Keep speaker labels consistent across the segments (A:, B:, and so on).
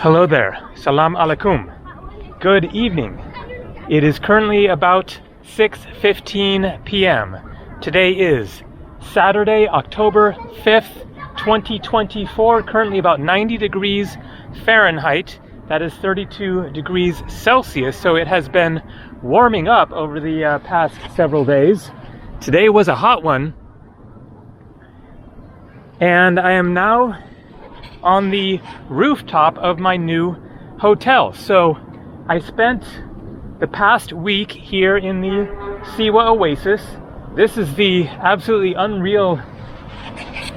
A: Hello there. Salam alaikum. Good evening. It is currently about 6:15 p.m. Today is Saturday, October 5th, 2024. Currently about 90 degrees Fahrenheit. That is 32 degrees Celsius. So it has been warming up over the past several days. Today was a hot one. And I am now on the rooftop of my new hotel. So I spent the past week here in the Siwa Oasis. This is the absolutely unreal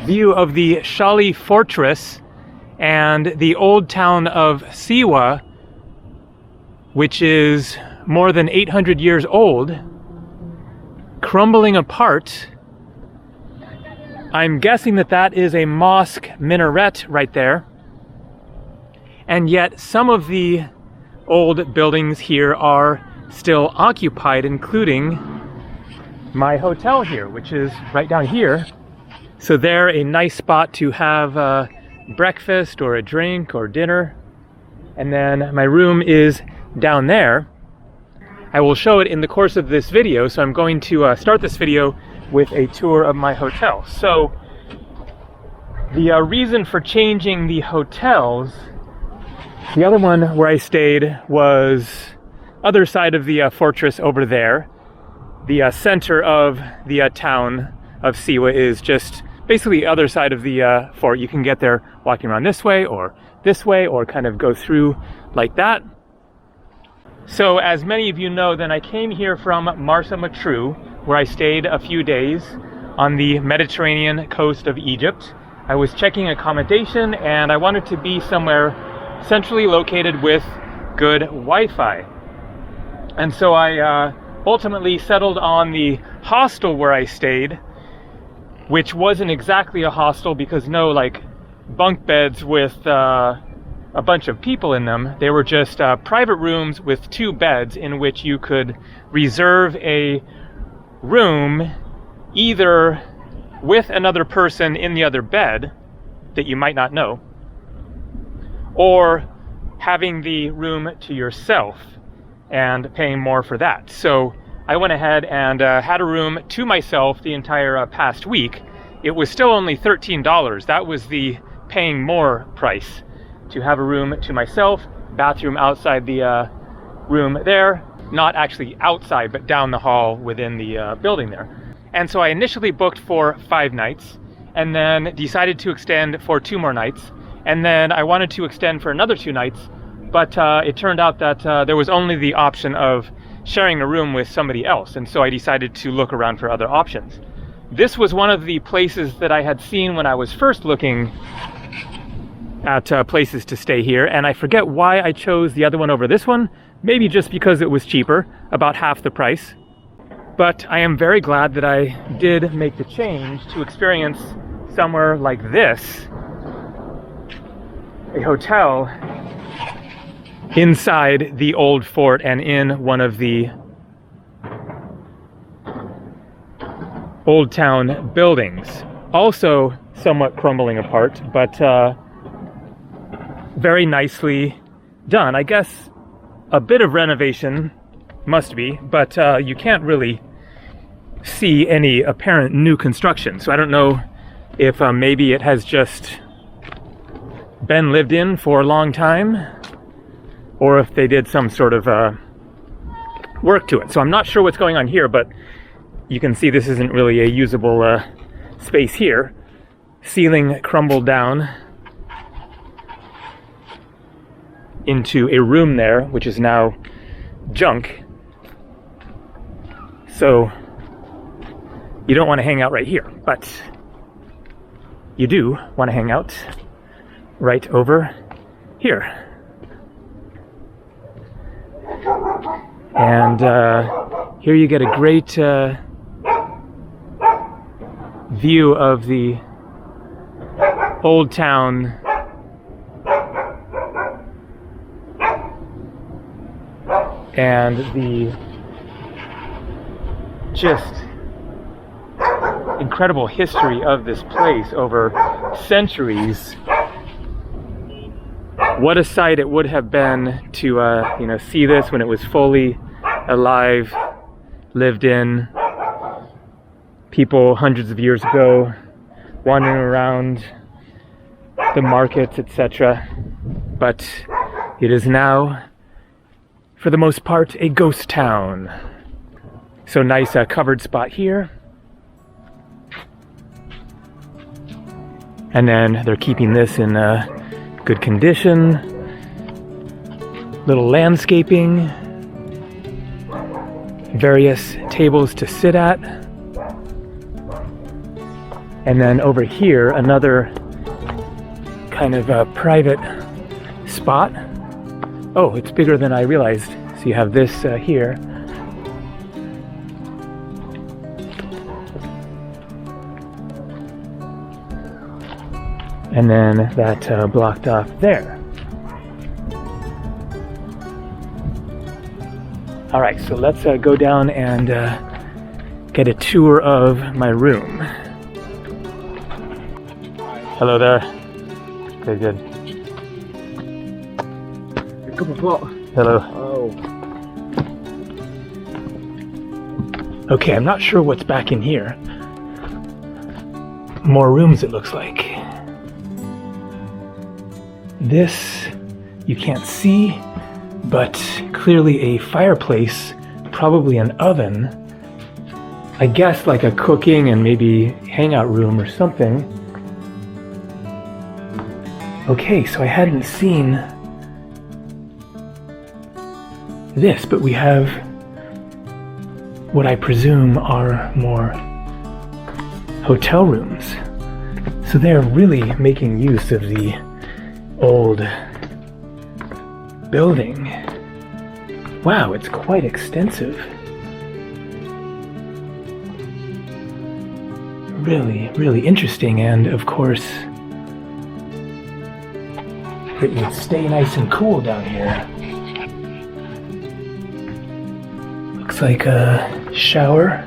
A: view of the Shali Fortress and the old town of Siwa, which is more than 800 years old, crumbling apart. I'm guessing that that is a mosque minaret right there. And yet some of the old buildings here are still occupied, including my hotel here, which is right down here. So there, a nice spot to have breakfast or a drink or dinner. And then my room is down there. I will show it in the course of this video, so I'm going to start this video with a tour of my hotel. So the reason for changing the hotels, the other one where I stayed was other side of the fortress over there. The center of the town of Siwa is just basically the other side of the fort. You can get there walking around this way or kind of go through like that. So as many of you know, then I came here from Marsa Matruh, where I stayed a few days on the Mediterranean coast of Egypt. I was checking accommodation and I wanted to be somewhere centrally located with good Wi-Fi. And so I ultimately settled on the hostel where I stayed, which wasn't exactly a hostel because no like bunk beds with a bunch of people in them. They were just private rooms with 2 beds in which you could reserve a room either with another person in the other bed that you might not know, or having the room to yourself and paying more for that. So I went ahead and had a room to myself the entire past week. It was still only $13. That was the paying more price, to have a room to myself, bathroom outside the room there. Not actually outside, but down the hall within the building there. And so I initially booked for 5 nights and then decided to extend for 2 more nights. And then I wanted to extend for another 2 nights, but it turned out that there was only the option of sharing a room with somebody else. And so I decided to look around for other options. This was one of the places that I had seen when I was first looking at places to stay here. And I forget why I chose the other one over this one. Maybe just because it was cheaper, about half the price. But I am very glad that I did make the change to experience somewhere like this, a hotel inside the old fort and in one of the old town buildings. Also somewhat crumbling apart, but very nicely done. I guess a bit of renovation must be, but you can't really see any apparent new construction. So I don't know if maybe it has just been lived in for a long time, or if they did some sort of work to it. So I'm not sure what's going on here, but you can see this isn't really a usable space here. Ceiling crumbled down into a room there, which is now junk. So you don't want to hang out right here, but you do want to hang out right over here. And here you get a great view of the old town and the just incredible history of this place over centuries what a sight it would have been to you know, see this when it was fully alive, lived in. People hundreds of years ago wandering around the markets, etc. But it is now, for the most part, a ghost town. So nice covered spot here. And then they're keeping this in good condition. Little landscaping. Various tables to sit at. And then over here, another kind of a private spot. Oh, it's bigger than I realized. So you have this here. And then that blocked off there. All right, so let's go down and get a tour of my room. Hello there. Okay, good. Hello.
B: Oh.
A: Okay, I'm not sure what's back in here. More rooms, it looks like. This you can't see, but clearly a fireplace, probably an oven. I guess like a cooking and maybe hangout room or something. Okay, so I hadn't seen this, but we have what I presume are more hotel rooms. So they're really making use of the old building. Wow, it's quite extensive. Really, really interesting, and of course it would stay nice and cool down here. Looks like a shower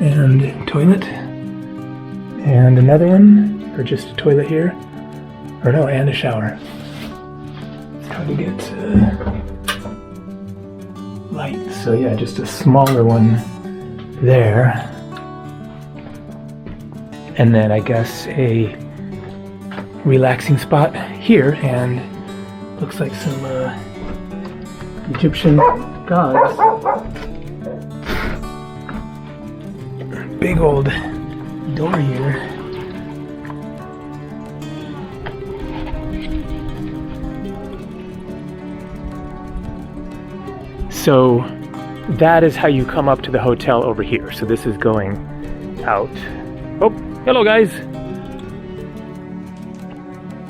A: and toilet and another one, or just a toilet here. Or no, and a shower. Let's try to get light. So yeah, just a smaller one there. And then I guess a relaxing spot here, and looks like some Egyptian gods. Big old door here. So that is how you come up to the hotel over here. So this is going out. Oh, hello guys.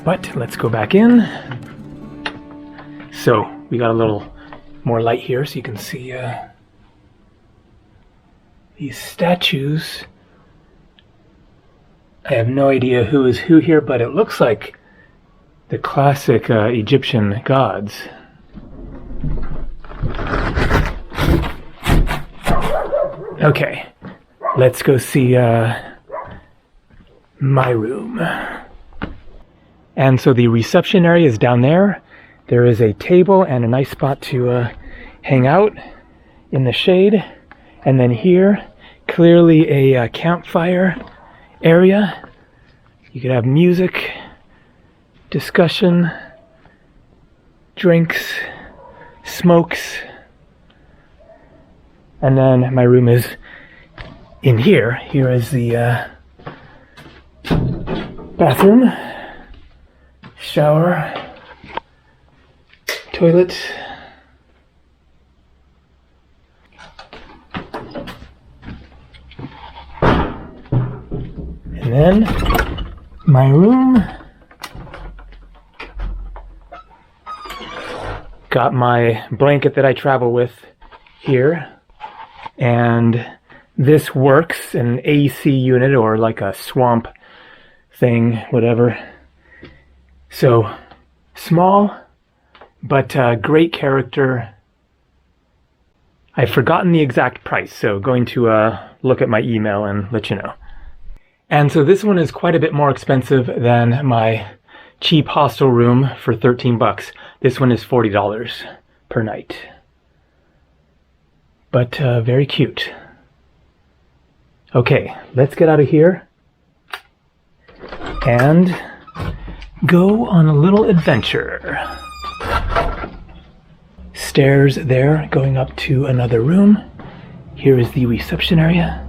A: But let's go back in. So we got a little more light here so you can see these statues. I have no idea who is who here, but it looks like the classic Egyptian gods. Okay, let's go see my room. And so the reception area is down there. There is a table and a nice spot to hang out in the shade. And then here, clearly a campfire area. You could have music, discussion, drinks, smokes. And then my room is in here. Here is the bathroom, shower, toilet. And then my room. Got my blanket that I travel with here. And this works, an AC unit or like a swamp thing, whatever. So small, but great character. I've forgotten the exact price, so going to look at my email and let you know. And so this one is quite a bit more expensive than my cheap hostel room for 13 bucks. This one is $40 per night. But very cute. Okay, let's get out of here and go on a little adventure. Stairs there going up to another room. Here is the reception area.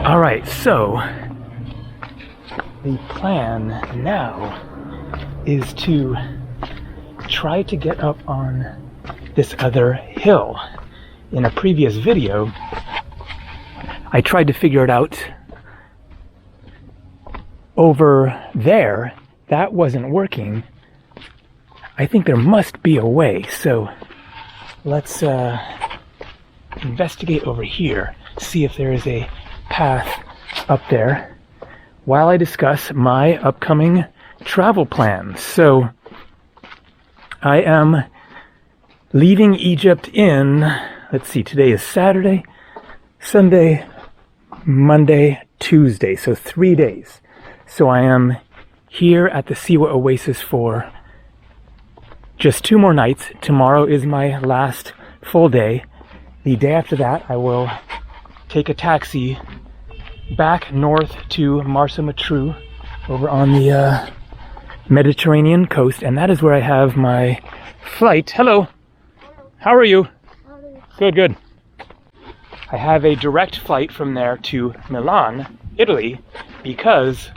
A: All right, so the plan now is to try to get up on this other hill. In a previous video, I tried to figure it out over there. That wasn't working. I think there must be a way, so let's investigate over here, see if there is a path up there while I discuss my upcoming travel plans. So I am leaving Egypt in, let's see, today is Saturday, Sunday, Monday, Tuesday, so 3 days. So I am here at the Siwa Oasis for just 2 more nights. Tomorrow is my last full day. The day after that, I will take a taxi back north to Marsa Matruh over on the Mediterranean coast, and that is where I have my flight. Hello. How are you? Good, good. I have a direct flight from there to Milan, Italy, because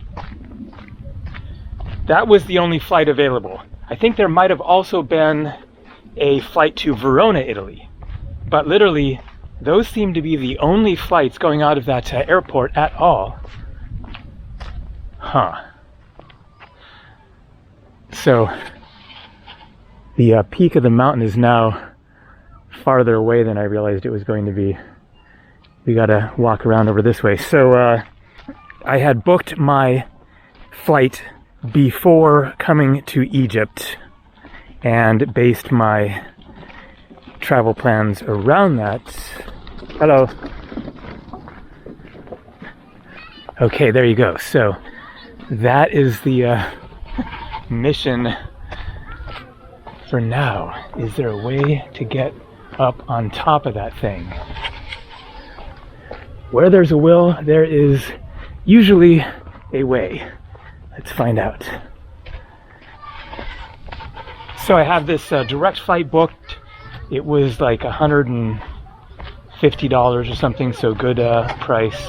A: that was the only flight available. I think there might have also been a flight to Verona, Italy, but literally those seem to be the only flights going out of that airport at all. Huh. So the peak of the mountain is now farther away than I realized it was going to be. We gotta walk around over this way. So I had booked my flight before coming to Egypt and based my travel plans around that. Hello. Okay, there you go. So that is the mission for now. Is there a way to get up on top of that thing? Where there's a will, there is usually a way. Let's find out. So I have this direct flight booked. It was like $150 or something, so good price.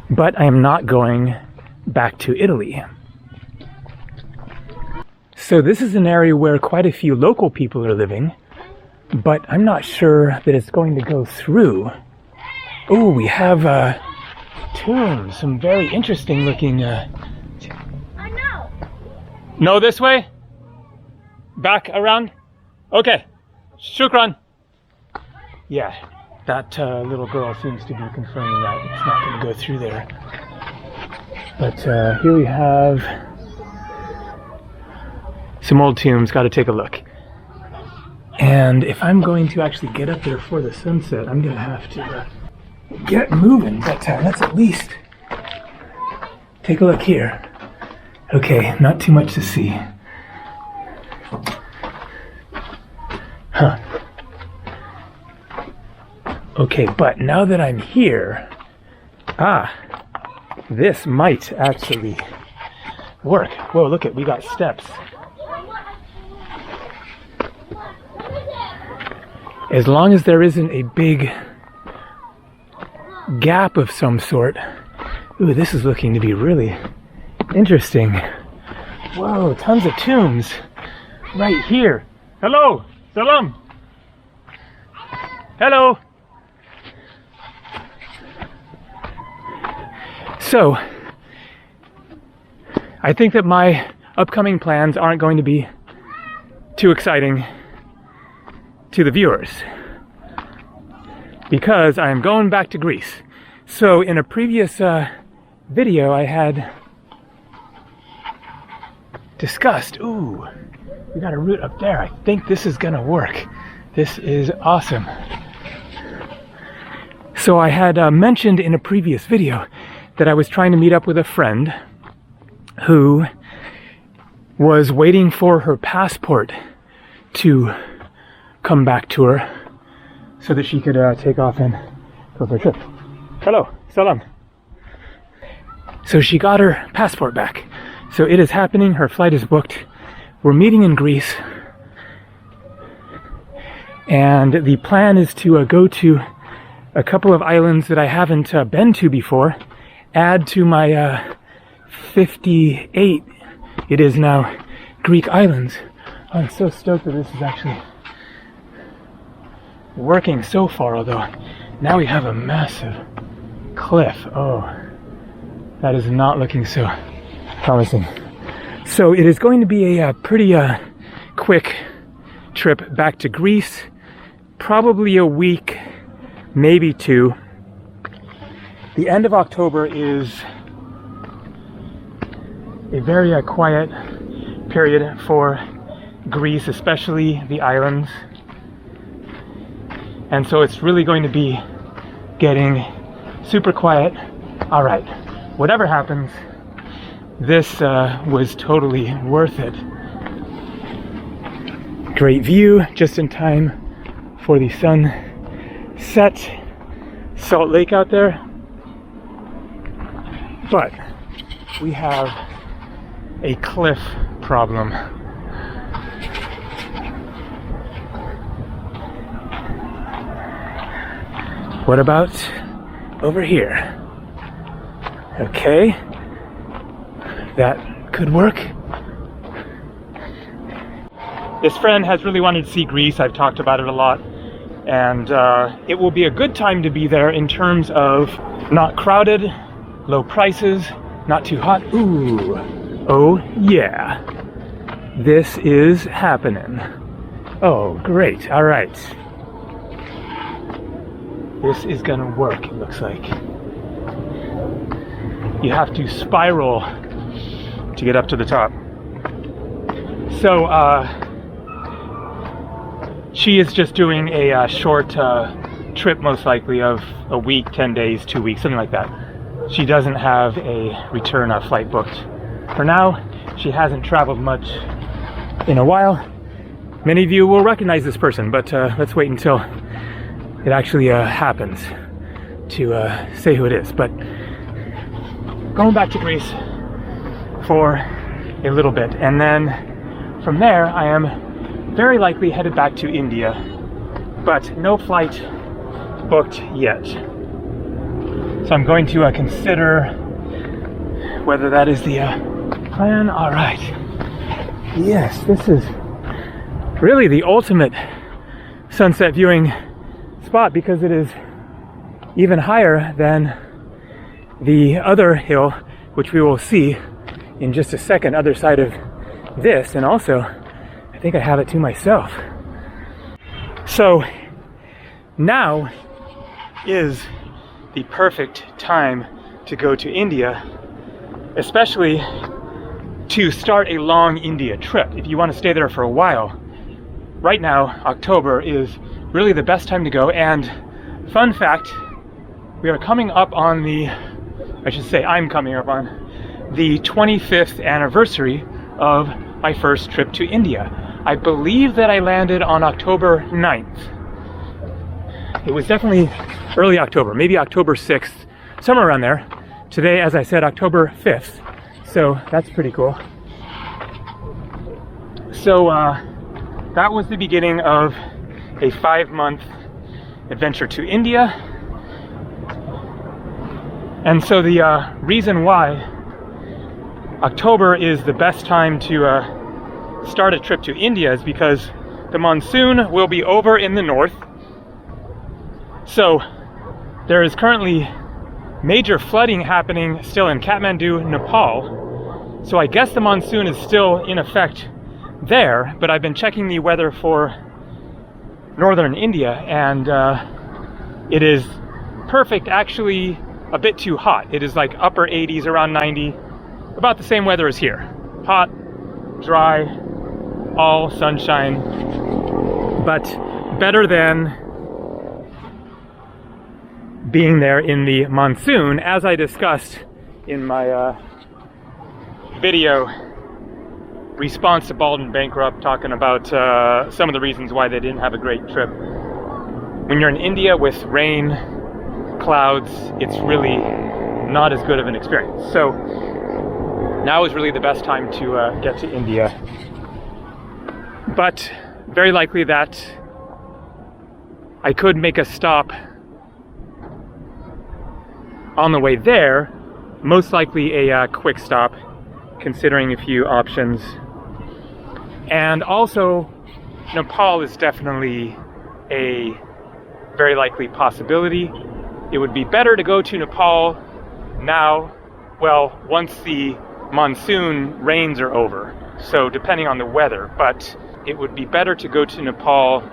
A: But I am not going back to Italy. So this is an area where quite a few local people are living, but I'm not sure that it's going to go through. Oh, we have tombs, some very interesting looking. No, this way? Back around? Okay. Shukran. Yeah, that little girl seems to be confirming that it's not going to go through there. But here we have some old tombs. Got to take a look. And if I'm going to actually get up there for the sunset, I'm going to have to get moving. But let's at least take a look here. Okay, not too much to see. Huh. Okay, but now that I'm here, this might actually work. Whoa, look we got steps. As long as there isn't a big gap of some sort. Ooh, this is looking to be really interesting. Whoa, tons of tombs right here. Hello, salam. Hello. So, I think that my upcoming plans aren't going to be too exciting to the viewers because I am going back to Greece. So in a previous video I had discussed. Ooh, we got a route up there. I think this is gonna work. This is awesome. So I had mentioned in a previous video that I was trying to meet up with a friend who was waiting for her passport to come back to her so that she could take off and go for a trip. Hello, salam. So she got her passport back. So it is happening, her flight is booked. We're meeting in Greece. And the plan is to go to a couple of islands that I haven't been to before, add to my 58, it is now, Greek islands. Oh, I'm so stoked that this is actually working so far, although now we have a massive cliff. Oh, that is not looking so promising. So it is going to be a pretty quick trip back to Greece, probably a week, maybe 2. The end of October is a very quiet period for Greece, especially the islands. And so it's really going to be getting super quiet. All right, whatever happens, this was totally worth it. Great view, just in time for the sunset. Salt Lake out there. But we have a cliff problem. What about over here? Okay, that could work. This friend has really wanted to see Greece. I've talked about it a lot. And it will be a good time to be there in terms of not crowded, low prices, not too hot. Ooh, oh yeah, this is happening. Oh, great, all right. This is gonna work, it looks like. You have to spiral to get up to the top. So, she is just doing a short trip, most likely, of a week, 10 days, 2 weeks, something like that. She doesn't have a return flight booked. For now, she hasn't traveled much in a while. Many of you will recognize this person, but let's wait until it actually happens to say who it is. But going back to Greece for a little bit, and then from there I am very likely headed back to India, but no flight booked yet. So I'm going to consider whether that is the plan. All right. Yes, this is really the ultimate sunset viewing spot because it is even higher than the other hill, which we will see in just a second, other side of this. And also, I think I have it to myself. So now is the perfect time to go to India, especially to start a long India trip. If you want to stay there for a while, right now, October is really the best time to go. And fun fact, we are coming up on I'm coming up on the 25th anniversary of my first trip to India. I believe that I landed on October 9th. It was definitely early October, maybe October 6th, somewhere around there. Today, as I said, October 5th. So that's pretty cool. So that was the beginning of a 5-month adventure to India. And so the reason why October is the best time to start a trip to India is because the monsoon will be over in the north. So there is currently major flooding happening still in Kathmandu, Nepal. So I guess the monsoon is still in effect there, but I've been checking the weather for northern India, and it is perfect. Actually, a bit too hot. It is like upper 80s, around 90, about the same weather as here. Hot, dry, all sunshine, but better than being there in the monsoon, as I discussed in my video response to Bald and Bankrupt, talking about some of the reasons why they didn't have a great trip. When you're in India with rain, clouds, it's really not as good of an experience. So now is really the best time to get to India. But very likely that I could make a stop on the way there, most likely a quick stop, considering a few options. And also, Nepal is definitely a very likely possibility. It would be better to go to Nepal now, well, once the monsoon rains are over, so depending on the weather, but it would be better to go to Nepal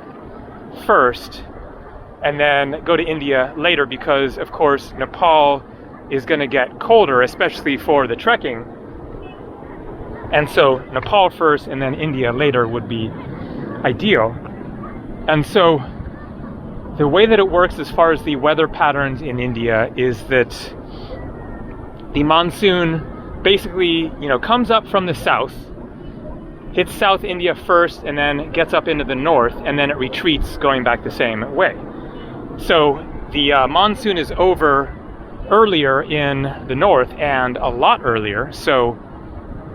A: first and then go to India later, because of course Nepal is going to get colder, especially for the trekking. And so Nepal first and then India later would be ideal. And so the way that it works as far as the weather patterns in India is that the monsoon basically, comes up from the south, hits South India first, and then gets up into the north, and then it retreats going back the same way. So the monsoon is over earlier in the north, and a lot earlier, so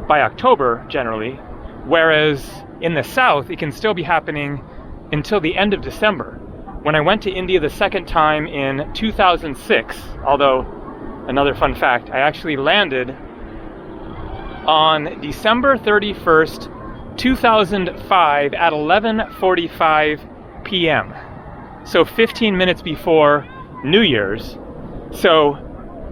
A: by October generally, whereas in the south it can still be happening until the end of December. When I went to India the second time in 2006, although another fun fact, I actually landed on December 31st, 2005 at 11:45 p.m. So 15 minutes before New Year's. So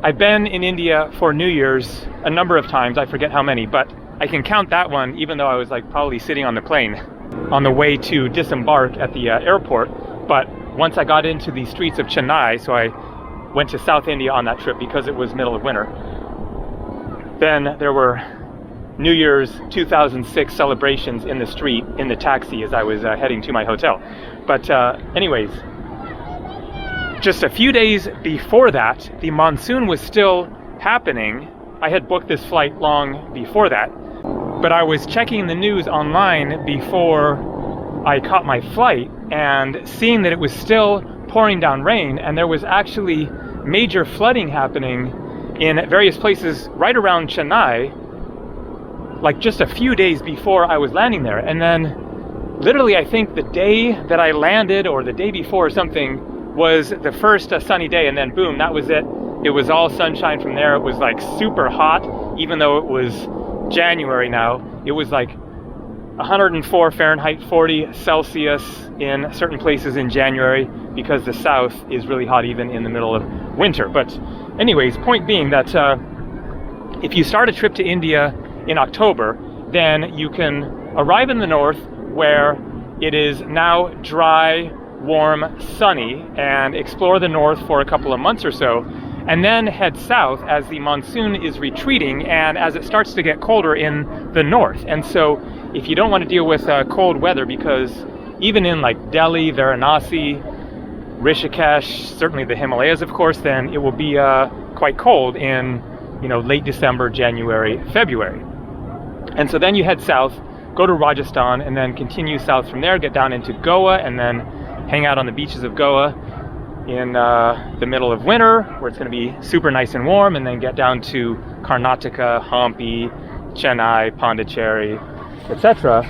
A: I've been in India for New Year's a number of times, I forget how many, but I can count that one, even though I was probably sitting on the plane on the way to disembark at the airport. But once I got into the streets of Chennai, so I went to South India on that trip because it was middle of winter, then there were New Year's 2006 celebrations in the street, in the taxi as I was heading to my hotel. But anyways, just a few days before that, the monsoon was still happening. I had booked this flight long before that, but I was checking the news online before I caught my flight and seeing that it was still pouring down rain, and there was actually major flooding happening in various places right around Chennai, just a few days before I was landing there. And then literally I think the day that I landed, or the day before or something, was the first sunny day, and then boom, that was it. It was all sunshine from there. It was super hot, even though it was January now. It was 104 Fahrenheit, 40 Celsius in certain places in January, because the south is really hot even in the middle of winter. But anyways, point being that if you start a trip to India in October, then you can arrive in the north where it is now dry, warm, sunny, and explore the north for a couple of months or so, and then head south as the monsoon is retreating and as it starts to get colder in the north. And so if you don't want to deal with cold weather, because even in Delhi, Varanasi, Rishikesh, certainly the Himalayas of course, then it will be quite cold in late December, January, February. And so then you head south, go to Rajasthan, and then continue south from there, get down into Goa, and then hang out on the beaches of Goa in the middle of winter, where it's going to be super nice and warm, and then get down to Karnataka, Hampi, Chennai, Pondicherry, etc.,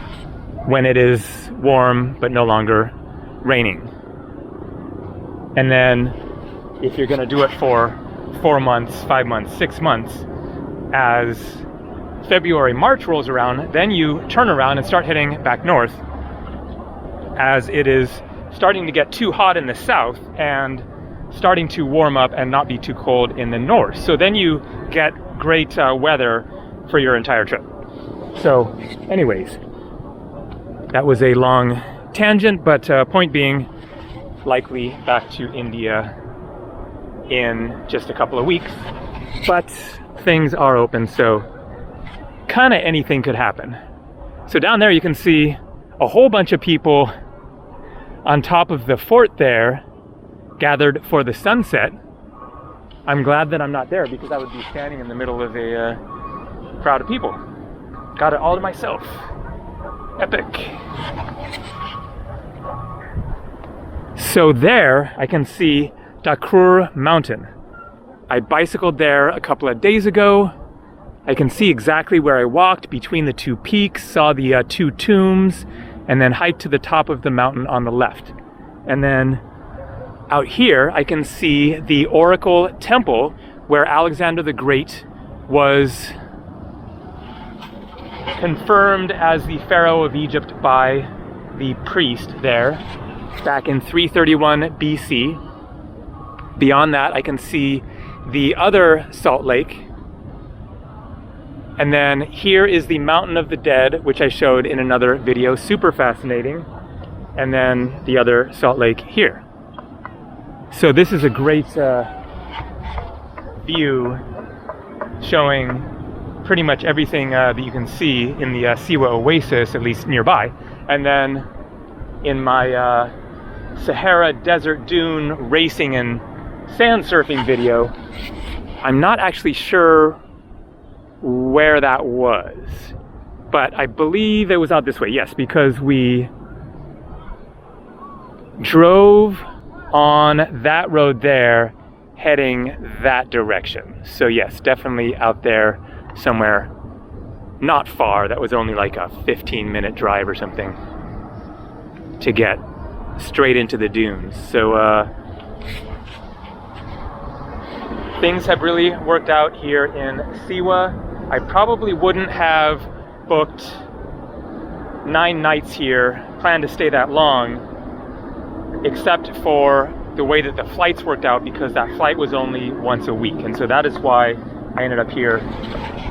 A: when it is warm but no longer raining. And then if you're going to do it for 4 months, 5 months, 6 months, as February, March rolls around, then you turn around and start heading back north, as it is starting to get too hot in the south and starting to warm up and not be too cold in the north. So then you get great weather for your entire trip. So anyways, that was a long tangent, but point being, likely back to India in just a couple of weeks, but things are open, so kind of anything could happen. So down there you can see a whole bunch of people on top of the fort there, gathered for the sunset. I'm glad that I'm not there because I would be standing in the middle of a crowd of people. Got it all to myself. Epic. So there I can see Dakur Mountain. I bicycled there a couple of days ago. I can see exactly where I walked between the two peaks, saw the two tombs, and then hiked to the top of the mountain on the left. And then out here I can see the Oracle Temple where Alexander the Great was confirmed as the Pharaoh of Egypt by the priest there back in 331 BC. Beyond that I can see the other Salt Lake. And then here is the Mountain of the Dead, which I showed in another video, super fascinating. And then the other Salt Lake here. So this is a great view showing pretty much everything that you can see in the Siwa Oasis, at least nearby. And then in my Sahara Desert Dune racing and sand surfing video, I'm not actually sure where that was, but I believe it was out this way. Yes, because we drove on that road there heading that direction. So yes, definitely out there somewhere not far. That was only like a 15-minute drive or something to get straight into the dunes. So things have really worked out here in Siwa. I probably wouldn't have booked 9 nights here, planned to stay that long, except for the way that the flights worked out, because that flight was only once a week. And so that is why I ended up here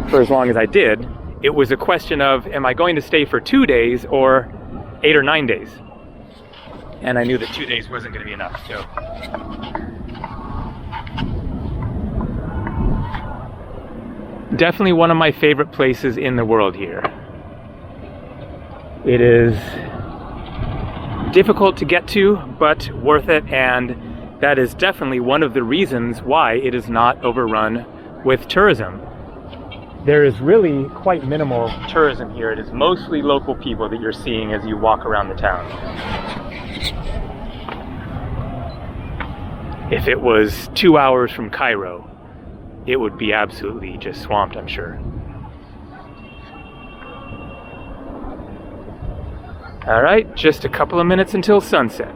A: for as long as I did. It was a question of, am I going to stay for 2 days or 8 or 9 days? And I knew that 2 days wasn't going to be enough, so. Definitely one of my favorite places in the world here. It is difficult to get to, but worth it, and that is definitely one of the reasons why it is not overrun with tourism. There is really quite minimal tourism here. It is mostly local people that you're seeing as you walk around the town. If it was 2 hours from Cairo, it would be absolutely just swamped, I'm sure. All right, just a couple of minutes until sunset.